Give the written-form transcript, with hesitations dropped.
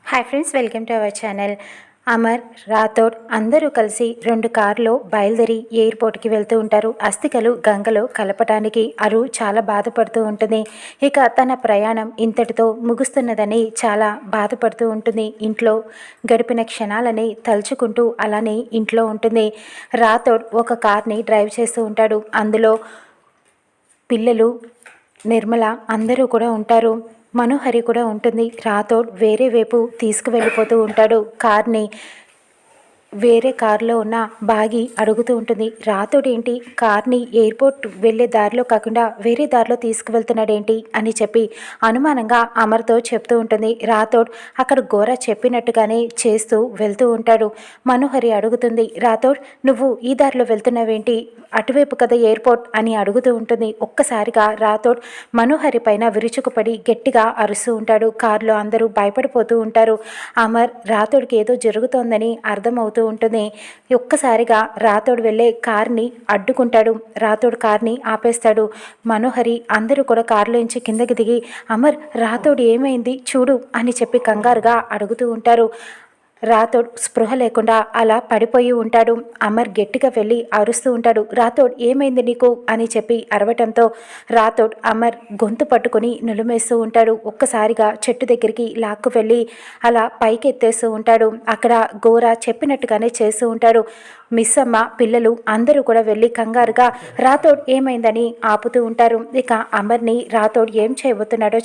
Hi friends, welcome to our channel. Amar, Rathod అందరూ కలిసి 2 కార్లో బయలుదేరి ఎయిర్పోర్ట్కి వెళ్తూ ఉంటారు. అస్థికలు గంగలో కలపటానికి అరు చాలా బాధపడుతూ ఉంటుంది. ఇక తన ప్రయాణం ఇంతటితో ముగుస్తున్నదని చాలా బాధపడుతూ ఉంటుంది. ఇంట్లో గడిపిన క్షణాలని తలుచుకుంటూ అలానే ఇంట్లో ఉంటుంది. రాథోడ్ ఒక కార్ని డ్రైవ్ చేస్తూ ఉంటాడు. అందులో పిల్లలు, నిర్మల అందరూ కూడా ఉంటారు. మనోహరి కూడా ఉంటుంది. రాథోడ్ వేరే వైపు తీసుకువెళ్ళిపోతూ ఉంటాడు కార్ని. వేరే కారులో ఉన్న బాగి అడుగుతూ ఉంటుంది, రాథోడ్ ఏంటి కార్ని ఎయిర్పోర్ట్ వెళ్ళే దారిలో కాకుండా వేరే దారిలో తీసుకువెళ్తున్నాడేంటి అని చెప్పి అనుమానంగా అమర్తో చెప్తూ ఉంటుంది. రాథోడ్ అక్కడ గోర చెప్పినట్టుగానే చేస్తూ వెళ్తూ ఉంటాడు. మనోహరి అడుగుతుంది, రాథోడ్ నువ్వు ఈ దారిలో వెళ్తున్నావేంటి, అటువైపు కదా ఎయిర్పోర్ట్ అని అడుగుతూ ఉంటుంది. ఒక్కసారిగా రాథోడ్ మనోహరి పైన విరుచుకుపడి గట్టిగా అరుస్తూ ఉంటాడు. కారులో అందరూ భయపడిపోతూ ఉంటారు. అమర్ రాథోడ్కి ఏదో జరుగుతోందని అర్థమవుతూ ఉంటుంది. ఒక్కసారిగా రాథోడ్ వెళ్ళే కార్ని అడ్డుకుంటాడు. రాథోడ్ కార్ని ఆపేస్తాడు. మనోహరి అందరూ కూడా కారులోంచి కిందకి దిగి, అమర్ రాథోడ్ ఏమైంది చూడు అని చెప్పి కంగారుగా అడుగుతూ ఉంటారు. రాథోడ్ స్పృహ లేకుండా అలా పడిపోయి ఉంటాడు. అమర్ గట్టిగా వెళ్ళి అరుస్తూ ఉంటాడు, రాథోడ్ ఏమైంది నీకు అని చెప్పి అరవటంతో రాథోడ్ అమర్ గొంతు పట్టుకొని నులిమేస్తూ ఉంటాడు. ఒక్కసారిగా చెట్టు దగ్గరికి లాక్కు వెళ్ళి అలా పైకి ఎత్తేస్తూ ఉంటాడు. అక్కడ గోరా చెప్పినట్టుగానే చేస్తూ ఉంటాడు. మిస్ అమ్మ, పిల్లలు అందరూ కూడా వెళ్ళి కంగారుగా రాథోడ్ ఏమైందని ఆపుతూ ఉంటారు. ఇక అమర్ని రాథోడ్ ఏం చేయబోతున్నాడో